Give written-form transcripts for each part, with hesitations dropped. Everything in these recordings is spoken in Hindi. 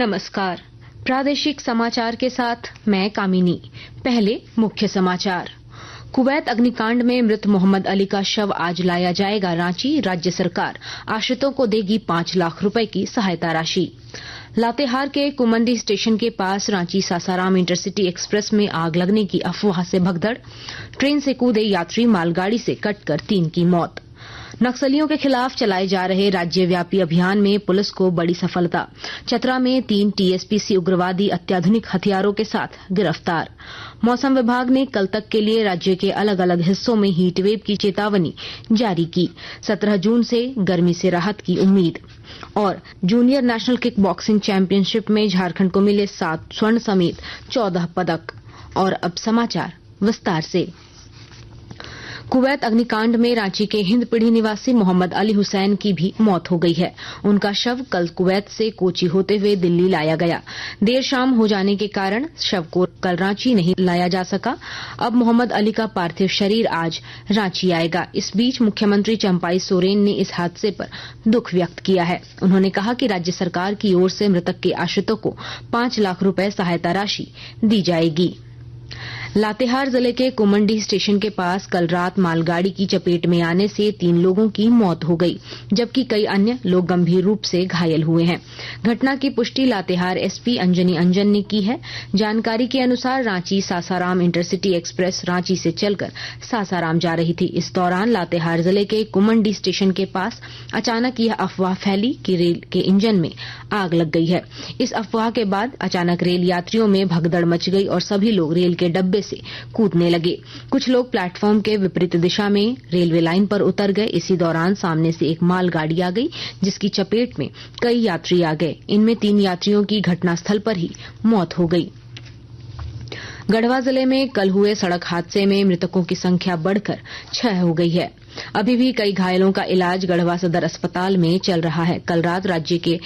नमस्कार, प्रादेशिक समाचार के साथ मैं कामिनी। पहले मुख्य समाचार। कुवैत अग्निकांड में मृत मोहम्मद अली का शव आज लाया जाएगा रांची। राज्य सरकार आश्रितों को देगी 5 लाख रुपए की सहायता राशि। लातेहार के कुमंडी स्टेशन के पास रांची सासाराम इंटरसिटी एक्सप्रेस में आग लगने की अफवाह से भगदड़। ट्रेन से कूदे यात्री, मालगाड़ी से कटकर 3 की मौत। नक्सलियों के खिलाफ चलाए जा रहे राज्यव्यापी अभियान में पुलिस को बड़ी सफलता। चतरा में 3 टीएसपीसी उग्रवादी अत्याधुनिक हथियारों के साथ गिरफ्तार। मौसम विभाग ने कल तक के लिए राज्य के अलग अलग हिस्सों में हीटवेव की चेतावनी जारी की। 17 जून से गर्मी से राहत की उम्मीद। और junior national kick boxing championship में झारखंड को मिले 7 स्वर्ण समेत 14 पदक। और अब समाचार विस्तार से। कुवैत अग्निकांड में रांची के हिंदपीढ़ी निवासी मोहम्मद अली हुसैन की भी मौत हो गई है। उनका शव कल कुवैत से कोची होते हुए दिल्ली लाया गया। देर शाम हो जाने के कारण शव को कल रांची नहीं लाया जा सका। अब मोहम्मद अली का पार्थिव शरीर आज रांची आएगा। इस बीच मुख्यमंत्री चंपाई सोरेन ने इस हादसे पर दुख व्यक्त किया है। उन्होंने कहा कि राज्य सरकार की ओर से मृतक के आश्रितों को 5 लाख रुपए सहायता राशि दी जाएगी। लातेहार जिले के कुमंडी स्टेशन के पास कल रात मालगाड़ी की चपेट में आने से 3 लोगों की मौत हो गई, जबकि कई अन्य लोग गंभीर रूप से घायल हुए हैं। घटना की पुष्टि लातेहार एसपी अंजनी अंजन ने की है। जानकारी के अनुसार रांची सासाराम इंटरसिटी एक्सप्रेस रांची से चलकर सासाराम जा रही थी। इस दौरान लातेहार जिले के कुमंडी स्टेशन के पास अचानक यह अफवाह फैली कि रेल के इंजन में आग लग गई है। इस अफवाह के बाद अचानक रेल यात्रियों में भगदड़ मच गई और सभी लोग रेल के डब्बे से कूदने लगे। कुछ लोग प्लेटफॉर्म के विपरीत दिशा में रेलवे लाइन पर उतर गए। इसी दौरान सामने से एक मालगाड़ी आ गई, जिसकी चपेट में कई यात्री आ गए। इनमें 3 यात्रियों की घटनास्थल पर ही मौत हो गई। गढ़वा जिले में कल हुए सड़क हादसे में मृतकों की संख्या बढ़कर 6 हो गई है। अभी भी कई घायलों का इलाज गढ़वा सदर अस्पताल में चल रहा है। कल रात राज्य के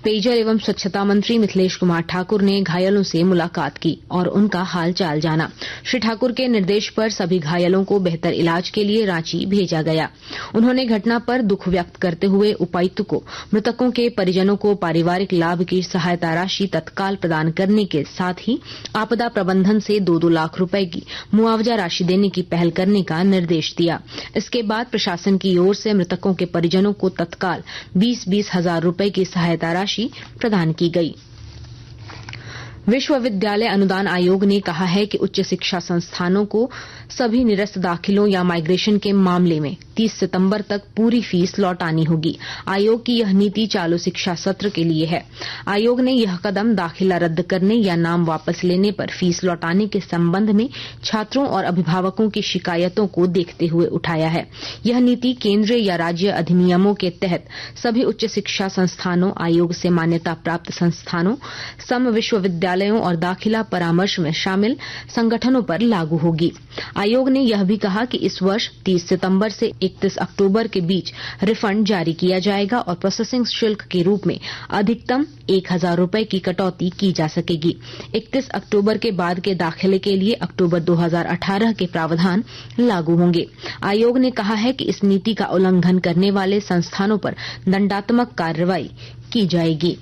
पेयजल एवं स्वच्छता मंत्री मिथिलेश कुमार ठाकुर ने घायलों से मुलाकात की और उनका हाल चाल जाना। श्री ठाकुर के निर्देश पर सभी घायलों को बेहतर इलाज के लिए रांची भेजा गया। उन्होंने घटना पर दुख व्यक्त करते हुए उपायुक्त को मृतकों के परिजनों को पारिवारिक लाभ की सहायता राशि तत्काल प्रदान करने के साथ ही आपदा प्रबंधन से 2-2 लाख रुपए की मुआवजा राशि देने की पहल करने का निर्देश दिया। इसके बाद प्रशासन की ओर से मृतकों के परिजनों को तत्काल 20-20 हजार रुपए की सहायता राशि प्रदान की गई। विश्वविद्यालय अनुदान आयोग ने कहा है कि उच्च शिक्षा संस्थानों को सभी निरस्त दाखिलों या माइग्रेशन के मामले में 30 सितंबर तक पूरी फीस लौटानी होगी। आयोग की यह नीति चालू शिक्षा सत्र के लिए है। आयोग ने यह कदम दाखिला रद्द करने या नाम वापस लेने पर फीस लौटाने के संबंध में छात्रों और अभिभावकों की शिकायतों को देखते हुए उठाया है। यह नीति केंद्रीय या राज्य अधिनियमों के तहत सभी उच्च शिक्षा संस्थानों, आयोग से मान्यता प्राप्त संस्थानों, सम विश्वविद्यालयों और दाखिला परामर्श में शामिल संगठनों पर लागू होगी। आयोग ने यह भी कहा कि इस वर्ष 30 सितंबर से 31 अक्टूबर के बीच रिफंड जारी किया जाएगा और प्रोसेसिंग शुल्क के रूप में अधिकतम 1000 रुपए की कटौती की जा सकेगी। 31 अक्टूबर के बाद के दाखिले के लिए अक्टूबर 2018 के प्रावधान लागू होंगे। आयोग ने कहा है कि इस नीति का उल्लंघन करने वाले संस्थानों पर दंडात्मक कार्रवाई की जाएगी।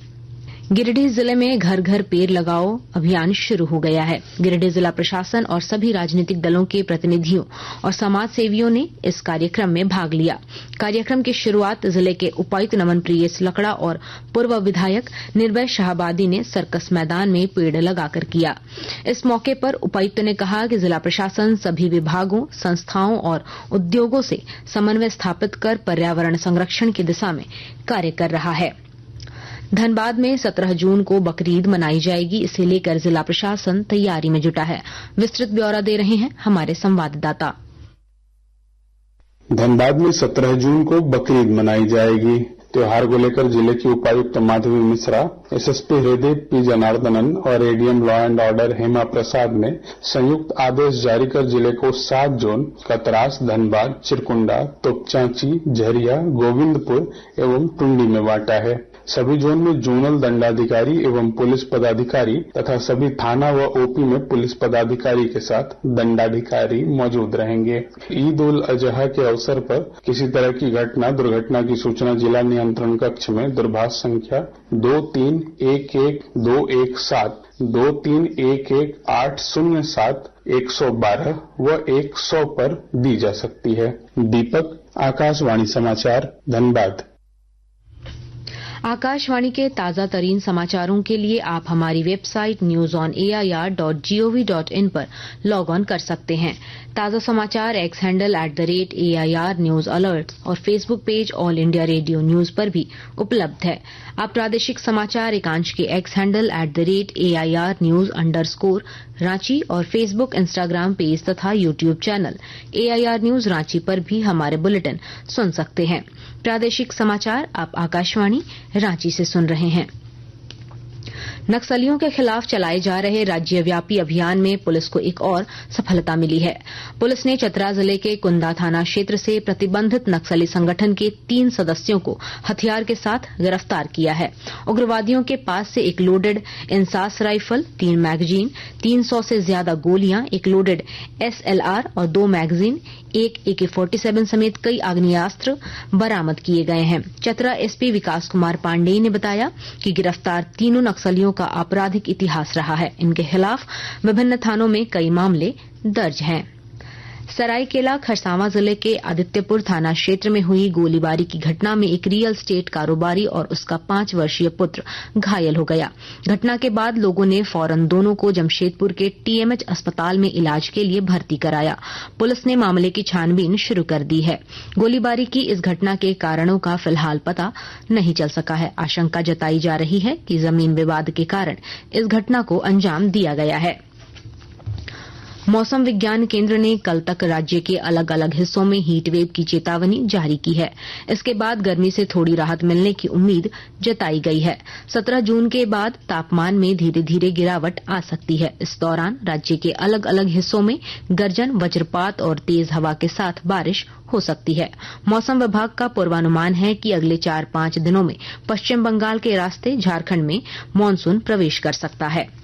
गिरिडीह जिले में घर घर पेड़ लगाओ अभियान शुरू हो गया है। गिरिडीह जिला प्रशासन और सभी राजनीतिक दलों के प्रतिनिधियों और समाज सेवियों ने इस कार्यक्रम में भाग लिया। कार्यक्रम की शुरुआत जिले के उपायुक्त नमन प्रियेश लकड़ा और पूर्व विधायक निर्भय शाहबादी ने सर्कस मैदान में पेड़ लगाकर किया। इस मौके पर उपायुक्त ने कहा कि जिला प्रशासन सभी विभागों, संस्थाओं और उद्योगों से समन्वय स्थापित कर पर्यावरण संरक्षण की दिशा में कार्य कर रहा है। धनबाद में 17 जून को बकरीद मनाई जाएगी। इसे लेकर जिला प्रशासन तैयारी में जुटा है। विस्तृत ब्यौरा दे रहे हैं हमारे संवाददाता। धनबाद में 17 जून को बकरीद मनाई जाएगी। त्योहार को लेकर जिले की उपायुक्त माधवी मिश्रा, एसएसपी हृदय पी जनार्दनन और ADM law and order Hema Prasad ने संयुक्त आदेश जारी कर जिले को 7 जोन कतरास, धनबाद, चिरकुंडा, तोपचांची, झरिया, गोविंदपुर एवं टुंडी में बांटा है। सभी जोन में जोनल दंडाधिकारी एवं पुलिस पदाधिकारी तथा सभी थाना व ओपी में पुलिस पदाधिकारी के साथ दंडाधिकारी मौजूद रहेंगे। ईद उल अजहा के अवसर पर किसी तरह की दुर्घटना की सूचना जिला नियंत्रण कक्ष में दूरभाष संख्या 2311-217, 2311-807, 112 व 100 पर दी जा सकती है। दीपक, आकाशवाणी समाचार, धनबाद। आकाशवाणी के ताजा तरीन समाचारों के लिए आप हमारी वेबसाइट newsonair.gov.in पर लॉग ऑन कर सकते हैं। ताजा समाचार X handle @AIR news alerts और Facebook page all India radio news पर भी उपलब्ध है। आप प्रादेशिक समाचार एकांश के X handle @AIR news_ Ranchi और फेसबुक, इंस्टाग्राम पेज तथा YouTube channel AIR news Ranchi पर भी हमारे बुलेटिन सुन सकते हैं। प्रादेशिक समाचार आप आकाशवाणी रांची से सुन रहे हैं। नक्सलियों के खिलाफ चलाए जा रहे राज्यव्यापी अभियान में पुलिस को एक और सफलता मिली है। पुलिस ने चतरा जिले के कुंदा थाना क्षेत्र से प्रतिबंधित नक्सली संगठन के 3 सदस्यों को हथियार के साथ गिरफ्तार किया है। उग्रवादियों के पास से एक लोडेड इंसास राइफल, 3 मैगजीन, 300 से ज्यादा गोलियां, एक लोडेड SLR और 2 मैगजीन, एक AK-47 समेत कई आग्नेयास्त्र बरामद किए गए हैं। चतरा SP विकास कुमार पांडेय ने बताया कि गिरफ्तार तीनों नक्सलियों का आपराधिक इतिहास रहा है। इनके खिलाफ विभिन्न थानों में कई मामले दर्ज हैं। सरायकेला खरसावां जिले के आदित्यपुर थाना क्षेत्र में हुई गोलीबारी की घटना में एक रियल एस्टेट कारोबारी और उसका 5 वर्षीय पुत्र घायल हो गया। घटना के बाद लोगों ने फौरन दोनों को जमशेदपुर के TMH अस्पताल में इलाज के लिए भर्ती कराया। पुलिस ने मामले की छानबीन शुरू कर दी है। गोलीबारी की इस घटना के कारणों का फिलहाल पता नहीं चल सका है। आशंका जताई जा रही है कि जमीन विवाद के कारण इस घटना को अंजाम दिया गया है। मौसम विज्ञान केंद्र ने कल तक राज्य के अलग अलग हिस्सों में हीट वेव की चेतावनी जारी की है। इसके बाद गर्मी से थोड़ी राहत मिलने की उम्मीद जताई गई है। 17 जून के बाद तापमान में धीरे धीरे गिरावट आ सकती है। इस दौरान राज्य के अलग अलग हिस्सों में गर्जन, वज्रपात और तेज हवा के साथ बारिश हो सकती है। मौसम विभाग का पूर्वानुमान है कि अगले 4-5 दिनों में पश्चिम बंगाल के रास्ते झारखंड में मानसून प्रवेश कर सकता है।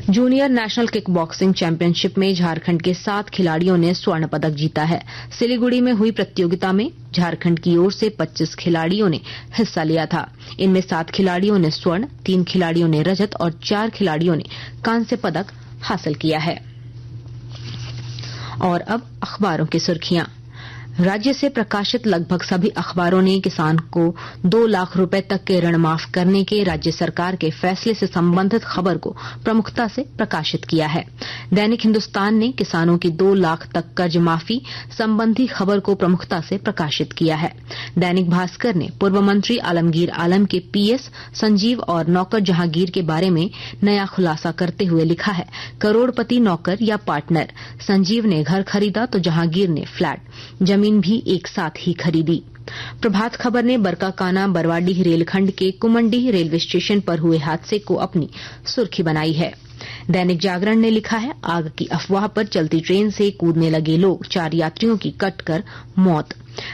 Junior national kick boxing championship में झारखंड के 7 खिलाड़ियों ने स्वर्ण पदक जीता है। सिलीगुड़ी में हुई प्रतियोगिता में झारखंड की ओर से 25 खिलाड़ियों ने हिस्सा लिया था। इनमें 7 खिलाड़ियों ने स्वर्ण, 3 खिलाड़ियों ने रजत और 4 खिलाड़ियों ने कांस्य पदक हासिल किया है। और अब अखबारों की सुर्खियां। राज्य से प्रकाशित लगभग सभी अखबारों ने किसान को 2 लाख रुपए तक के ऋण माफ करने के राज्य सरकार के फैसले से संबंधित खबर को प्रमुखता से प्रकाशित किया है। दैनिक हिंदुस्तान ने किसानों की 2 लाख तक कर्ज माफी संबंधी खबर को प्रमुखता से प्रकाशित किया है। दैनिक भास्कर ने पूर्व मंत्री आलमगीर आलम के PS संजीव और नौकर जहांगीर के बारे में नया खुलासा करते हुए लिखा है, करोड़पति नौकर या पार्टनर, संजीव ने घर खरीदा तो जहांगीर ने फ्लैट, जमीन भी एक साथ ही खरीदी। प्रभात खबर ने बरकाकाना बरवाडीह रेलखंड के कुमंडीह रेलवे स्टेशन पर हुए हादसे को अपनी सुर्खी बनाई है। दैनिक जागरण ने लिखा है, आग की अफवाह पर चलती ट्रेन से कूदने लगे लोग, 4 यात्रियों की कटकर मौत।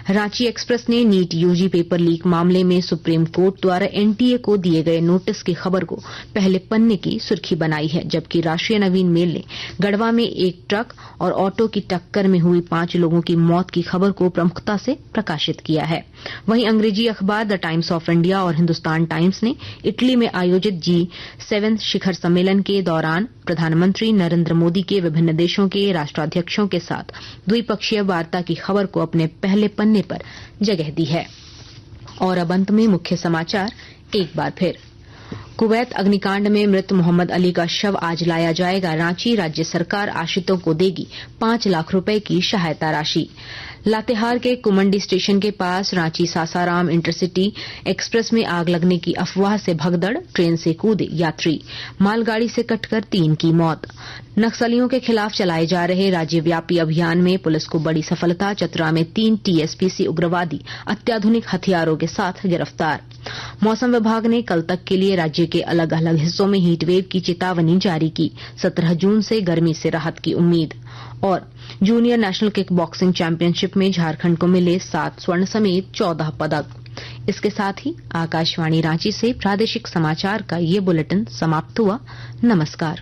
रांची एक्सप्रेस ने नीट UG पेपर लीक मामले में सुप्रीम कोर्ट द्वारा NTA को दिए गए नोटिस की खबर को पहले पन्ने की सुर्खी बनाई है, जबकि राष्ट्रीय नवीन मेल ने गढ़वा में एक ट्रक और ऑटो की टक्कर में हुई 5 लोगों की मौत की खबर को प्रमुखता से प्रकाशित किया है। वहीं अंग्रेजी अखबार द टाइम्स ऑफ इंडिया और हिंदुस्तान टाइम्स ने इटली में आयोजित G7 शिखर सम्मेलन के दौरान प्रधानमंत्री नरेंद्र मोदी के विभिन्न देशों के राष्ट्राध्यक्षों के साथ द्विपक्षीय वार्ता की खबर को अपने पहले पन्ने पर जगह दी है। और अब अंत में मुख्य समाचार एक बार फिर। कुवैत अग्निकांड में मृत मोहम्मद अली का शव आज लाया जाएगा रांची। राज्य सरकार आश्रितों को देगी 5 लाख रुपए की सहायता राशि। लातेहार के कुमंडी स्टेशन के पास रांची सासाराम इंटरसिटी एक्सप्रेस में आग लगने की अफवाह से भगदड़, ट्रेन से कूदे यात्री, मालगाड़ी से कटकर 3 की मौत। नक्सलियों के खिलाफ चलाए जा रहे राज्यव्यापी अभियान में पुलिस को बड़ी सफलता, चतरा में 3 TSPC उग्रवादी अत्याधुनिक हथियारों के साथ गिरफ्तार। मौसम विभाग ने कल तक के लिए राज्य के अलग अलग हिस्सों में हीटवेव की चेतावनी जारी की। 17 जून से गर्मी से राहत की उम्मीद। और junior national kick boxing championship में झारखंड को मिले 7 स्वर्ण समेत 14 पदक। इसके साथ ही आकाशवाणी रांची से प्रादेशिक समाचार का ये बुलेटिन समाप्त हुआ। नमस्कार।